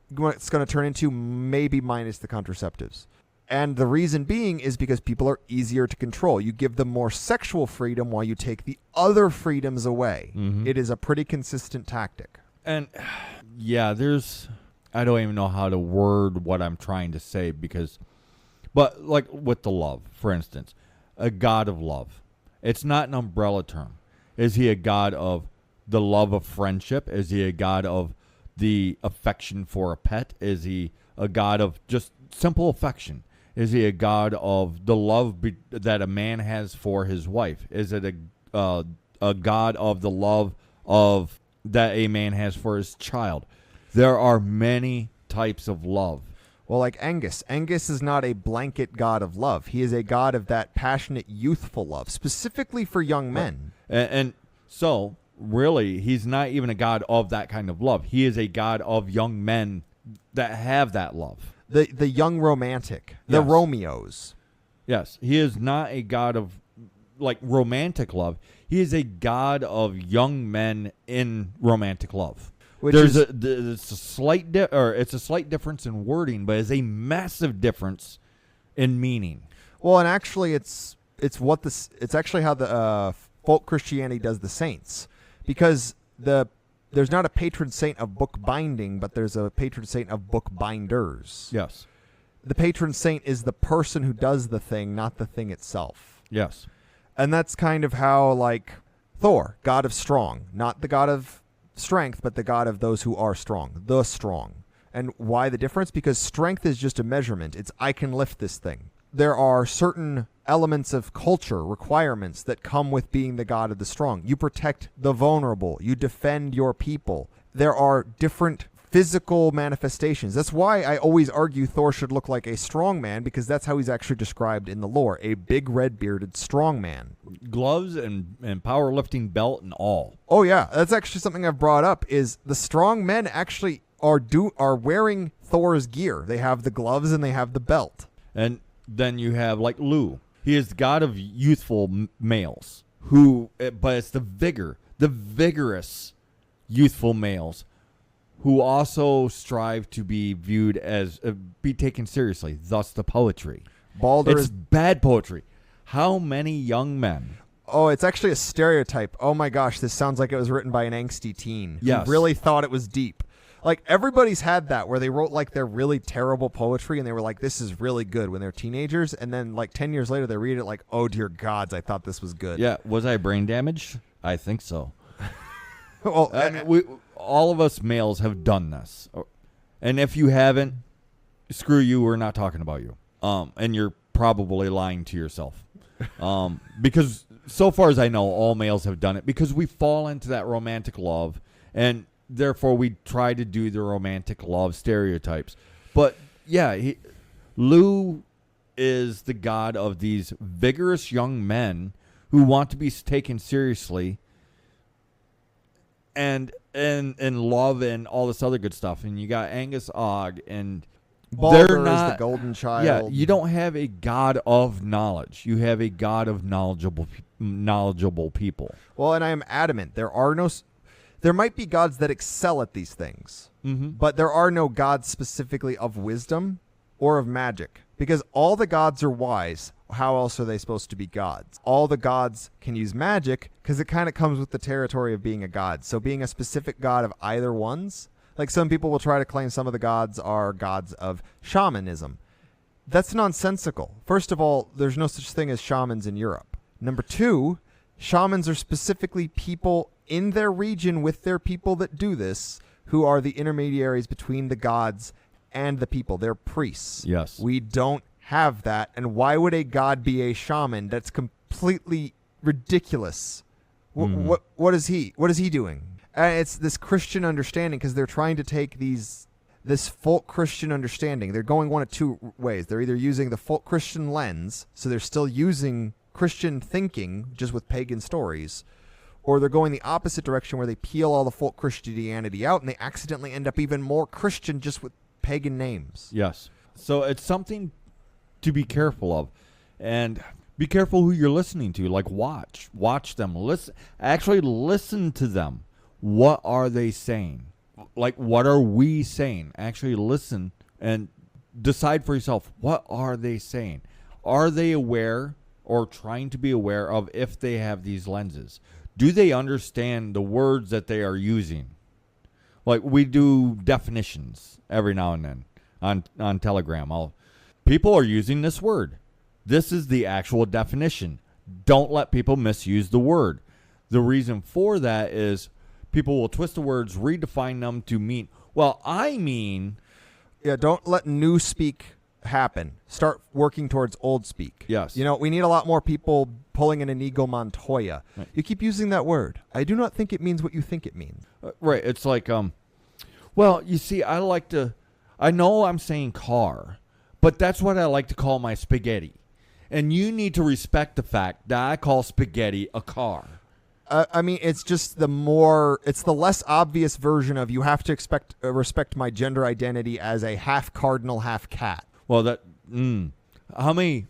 what it's going to turn into, maybe minus the contraceptives. And the reason being is because people are easier to control. You give them more sexual freedom while you take the other freedoms away. Mm-hmm. It is a pretty consistent tactic. And yeah, I don't even know how to word what I'm trying to say but like with the love, for instance, a god of love. It's not an umbrella term. Is he a god of the love of friendship? Is he a god of the affection for a pet? Is he a god of just simple affection? Is he a god of the love that a man has for his wife? Is it a god of the love of that a man has for his child? There are many types of love. Well, like Angus. Angus is not a blanket god of love. He is a god of that passionate, youthful love, specifically for young men. And so, really, he's not even a god of that kind of love. He is a god of young men that have that love. The young romantic. The Yes. Romeos. Yes. He is not a god of, like, romantic love. He is a god of young men in romantic love. It's a slight difference in wording, but it's a massive difference in meaning. Well, and actually, it's actually how the folk Christianity does the saints, because there's not a patron saint of book binding, but there's a patron saint of book binders. Yes. The patron saint is the person who does the thing, not the thing itself. Yes. And that's kind of how, like, Thor, god of strong, not the god of strength, but the god of those who are strong, the strong. And why the difference? Because strength is just a measurement. It's, I can lift this thing. There are certain elements of culture, requirements that come with being the god of the strong. You protect the vulnerable. You defend your people. There are different physical manifestations. That's why I always argue Thor should look like a strong man, because that's how he's actually described in the lore, a big red-bearded strong man. Gloves and powerlifting belt and all. Oh yeah, that's actually something I've brought up, is the strong men actually are wearing Thor's gear. They have the gloves and they have the belt. And then you have like Lu. He is the god of youthful males but it's the vigorous youthful males who also strive to be viewed as be taken seriously. Thus, the poetry. Balder It's is bad poetry. How many young men? Oh, it's actually a stereotype. Oh my gosh, this sounds like it was written by an angsty teen Yes. who really thought it was deep. Like, everybody's had that where they wrote like their really terrible poetry and they were like, this is really good when they're teenagers, and then like 10 years later they read it like, oh dear gods, I thought this was good. Yeah, was I brain damaged? I think so. Well, All of us males have done this, and if you haven't, screw you. We're not talking about you. And you're probably lying to yourself. Because so far as I know, all males have done it because we fall into that romantic love, and therefore we try to do the romantic love stereotypes. But yeah, Lu is the god of these vigorous young men who want to be taken seriously. And and love and all this other good stuff. And you got Angus Og and Balder they're is not the golden child. Yeah, you don't have a god of knowledge. You have a god of knowledgeable people. Well, and I am adamant there might be gods that excel at these things, but there are no gods specifically of wisdom or of magic, because all the gods are wise. How else are they supposed to be gods? All the gods can use magic because it kind of comes with the territory of being a god. So being a specific god of either ones, like some people will try to claim some of the gods are gods of shamanism. That's nonsensical. First of all, there's no such thing as shamans in Europe. Number two, shamans are specifically people in their region with their people that do this, who are the intermediaries between the gods and the people. They're priests. Yes. We don't have that. And why would a god be a shaman? That's completely ridiculous. What is he doing? It's this Christian understanding, because they're trying to take this folk Christian understanding. They're going one of two ways. They're either using the folk Christian lens, so they're still using Christian thinking just with pagan stories, or they're going the opposite direction where they peel all the folk Christianity out and they accidentally end up even more Christian just with pagan names. Yes. So it's something to be careful of, and be careful who you're listening to. Like watch them, listen to them. What are they saying? Like, what are we saying? Actually listen and decide for yourself, what are they saying? Are they aware or trying to be aware of if they have these lenses? Do they understand the words that they are using? Like, we do definitions every now and then on Telegram. People are using this word. This is the actual definition. Don't let people misuse the word. The reason for that is people will twist the words, redefine them to mean, well, I mean. Yeah, don't let new speak happen. Start working towards old speak. Yes. We need a lot more people pulling an Inigo Montoya. Right. You keep using that word. I do not think it means what you think it means. Right. It's like, well, you see, I know I'm saying car, but that's what I like to call my spaghetti. And you need to respect the fact that I call spaghetti a car. I mean, it's just it's the less obvious version of you have to respect my gender identity as a half cardinal, half cat. Well, how many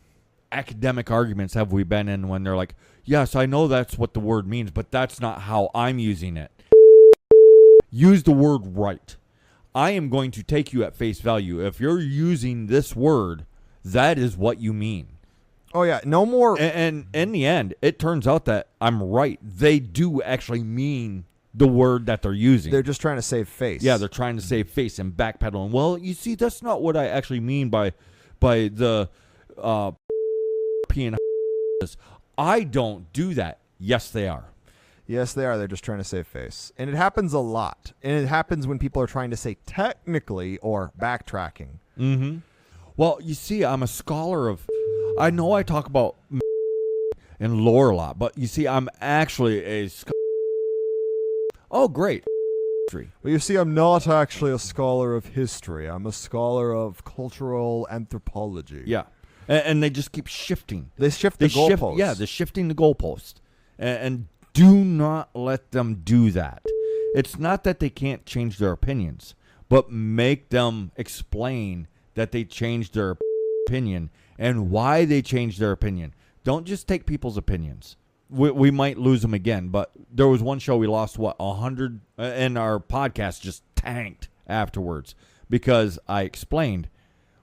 academic arguments have we been in when they're like, yes, I know that's what the word means, but that's not how I'm using it. Use the word right. I am going to take you at face value. If you're using this word, that is what you mean. Oh, yeah. No more. And in the end, it turns out that I'm right. They do actually mean the word that they're using. They're just trying to save face. Yeah, they're trying to save face and backpedaling. Well, you see, that's not what I actually mean by the I don't do that. Yes, they are. Yes, they are. They're just trying to save face. And it happens a lot. And it happens when people are trying to say technically or backtracking. Mm-hmm. Well, you see, I'm a scholar of... I know I talk about and lore a lot, but you see, I'm actually a... Oh, great. Well, you see, I'm not actually a scholar of history. I'm a scholar of cultural anthropology. Yeah. And they just keep shifting. They shift the goalpost. Yeah, they're shifting the goalpost. And do not let them do that. It's not that they can't change their opinions, but make them explain that they changed their opinion and why they changed their opinion. Don't just take people's opinions. We might lose them again, but there was one show we lost, 100, and our podcast just tanked afterwards because I explained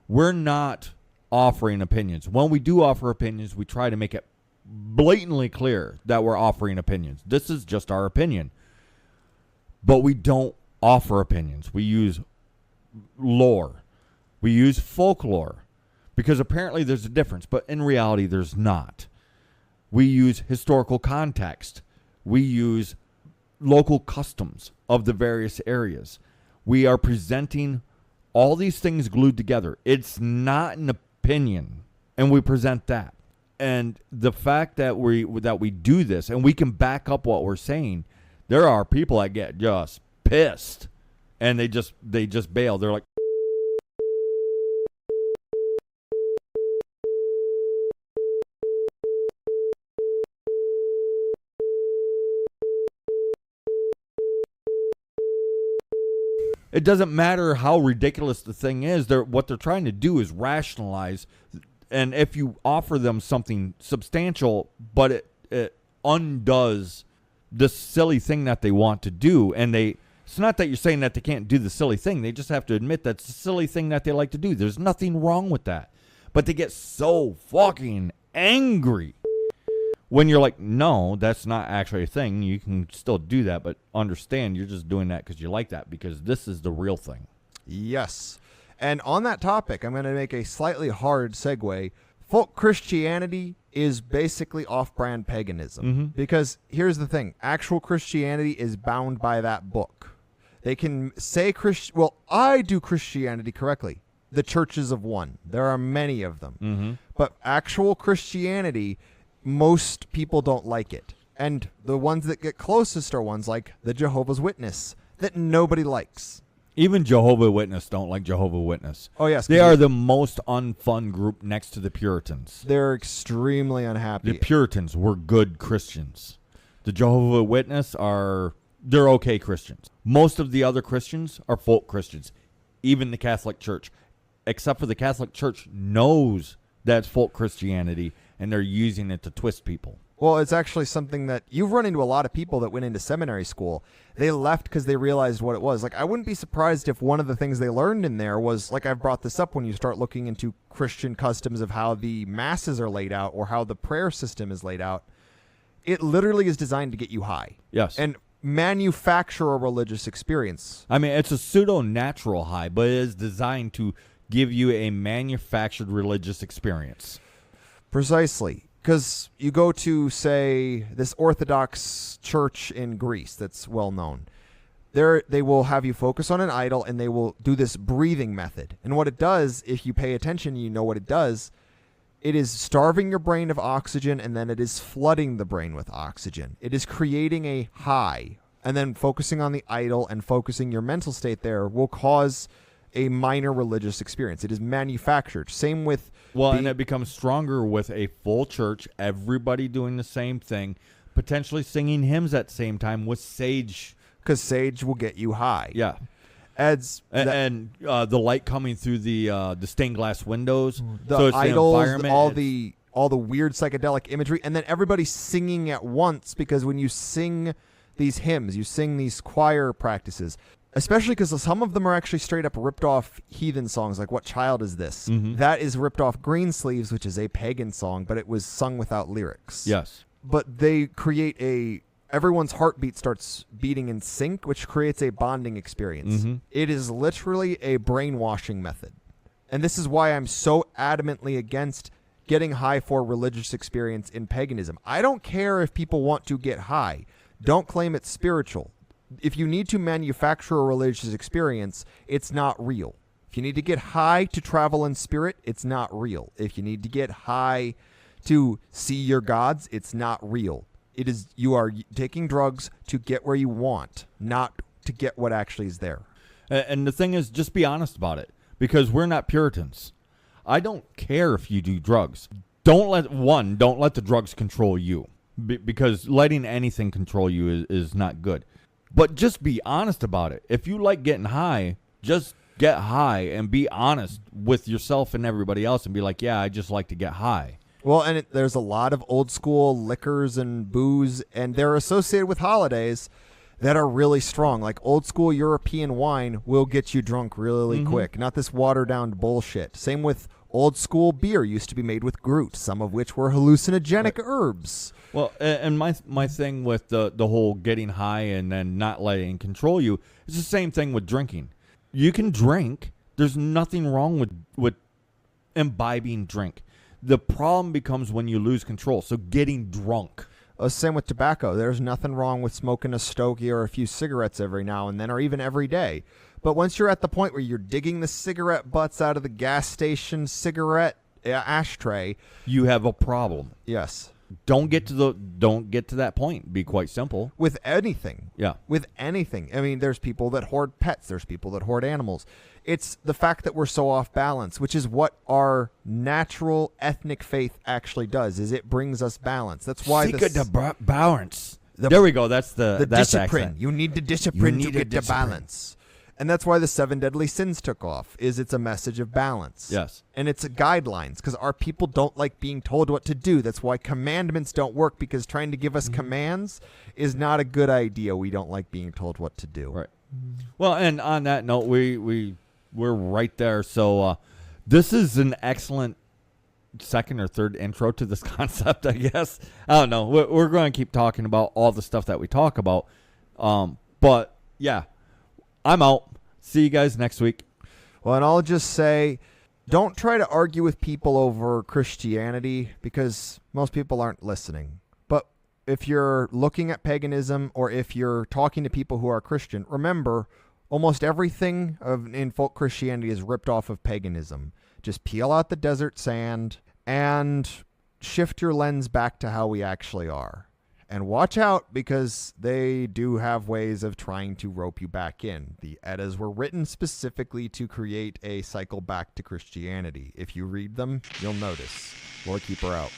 we're not offering opinions. When we do offer opinions, we try to make it blatantly clear that we're offering opinions. This is just our opinion. But we don't offer opinions. We use lore. We use folklore because apparently there's a difference, but in reality there's not. We use historical context. We use local customs of the various areas. We are presenting all these things glued together. It's not an opinion, and we present that. And the fact that we do this and we can back up what we're saying, there are people that get just pissed and they just bail. They're like, It doesn't matter how ridiculous the thing is. What they're trying to do is rationalize. And if you offer them something substantial, but it undoes the silly thing that they want to do, and it's not that you're saying that they can't do the silly thing. They just have to admit that's the silly thing that they like to do. There's nothing wrong with that. But they get so fucking angry when you're like, no, that's not actually a thing. You can still do that, but understand you're just doing that because you like that, because this is the real thing. Yes. And on that topic, I'm going to make a slightly hard segue. Folk Christianity is basically off-brand paganism. Because here's the thing. Actual Christianity is bound by that book. They can say I do Christianity correctly. The churches of one. There are many of them. But actual Christianity, most people don't like it. And the ones that get closest are ones like the Jehovah's Witness that nobody likes. Even Jehovah's Witness don't like Jehovah's Witness. Oh, yes. They are the most unfun group next to the Puritans. They're extremely unhappy. The Puritans were good Christians. The Jehovah's Witness they're okay Christians. Most of the other Christians are folk Christians. Even the Catholic Church. Except for the Catholic Church knows that's folk Christianity, and they're using it to twist people. Well, it's actually something that you've run into a lot of people that went into seminary school. They left because they realized what it was. Like, I wouldn't be surprised if one of the things they learned in there was, like I've brought this up, when you start looking into Christian customs of how the masses are laid out or how the prayer system is laid out, it literally is designed to get you high. Yes. And manufacture a religious experience. I mean, it's a pseudo-natural high, but it is designed to give you a manufactured religious experience. Precisely. Because you go to, say, this Orthodox church in Greece that's well known. They will have you focus on an idol, and they will do this breathing method. And what it does, if you pay attention, you know what it does. It is starving your brain of oxygen, and then it is flooding the brain with oxygen. It is creating a high. And then focusing on the idol and focusing your mental state there will cause a minor religious experience. It is manufactured. Same with... and it becomes stronger with a full church, everybody doing the same thing, potentially singing hymns at the same time with sage. Because sage will get you high. Yeah. And the light coming through the stained glass windows. The idols, all the weird psychedelic imagery, and then everybody singing at once, because when you sing these hymns, you sing these choir practices, especially because some of them are actually straight up ripped off heathen songs, like What Child Is This? That is ripped off Greensleeves, which is a pagan song, but it was sung without lyrics. Yes. But they create everyone's heartbeat starts beating in sync, which creates a bonding experience. It is literally a brainwashing method. And this is why I'm so adamantly against getting high for religious experience in paganism. I don't care if people want to get high. Don't claim it's spiritual. If you need to manufacture a religious experience, it's not real. If you need to get high to travel in spirit, it's not real. If you need to get high to see your gods, it's not real. It is, you are taking drugs to get where you want, not to get what actually is there. And the thing is, just be honest about it, because we're not Puritans. I don't care if you do drugs. Don't let the drugs control you, because letting anything control you is not good. But just be honest about it. If you like getting high, just get high and be honest with yourself and everybody else and be like, yeah, I just like to get high. Well, and there's a lot of old school liquors and booze, and they're associated with holidays that are really strong. Like old school European wine will get you drunk really quick. Not this watered down bullshit. Same with old school beer used to be made with Groot, some of which were hallucinogenic herbs. Well, and my thing with the whole getting high and then not letting it control you is the same thing with drinking. You can drink. There's nothing wrong with imbibing drink. The problem becomes when you lose control. So getting drunk. Same with tobacco. There's nothing wrong with smoking a stogie or a few cigarettes every now and then, or even every day. But once you're at the point where you're digging the cigarette butts out of the gas station cigarette ashtray, you have a problem. Yes. Don't get to that point. Be quite simple. With anything. Yeah. With anything. I mean, there's people that hoard pets. There's people that hoard animals. It's the fact that we're so off balance, which is what our natural ethnic faith actually does, is it brings us balance. That's why balance. There we go. That's discipline. accent. You need the discipline to get the balance. And that's why the 7 deadly sins took off, is it's a message of balance. Yes. And it's a guidelines, because our people don't like being told what to do. That's why commandments don't work, because trying to give us commands is not a good idea. We don't like being told what to do. Right. Well, and on that note, we're right there. So this is an excellent second or third intro to this concept, I guess. I don't know. We're going to keep talking about all the stuff that we talk about. But, yeah, I'm out. See you guys next week. Well, and I'll just say, don't try to argue with people over Christianity, because most people aren't listening. But if you're looking at paganism, or if you're talking to people who are Christian, remember, almost everything in folk Christianity is ripped off of paganism. Just peel out the desert sand and shift your lens back to how we actually are. And watch out, because they do have ways of trying to rope you back in. The Eddas were written specifically to create a cycle back to Christianity. If you read them, you'll notice. Lord, keep her out.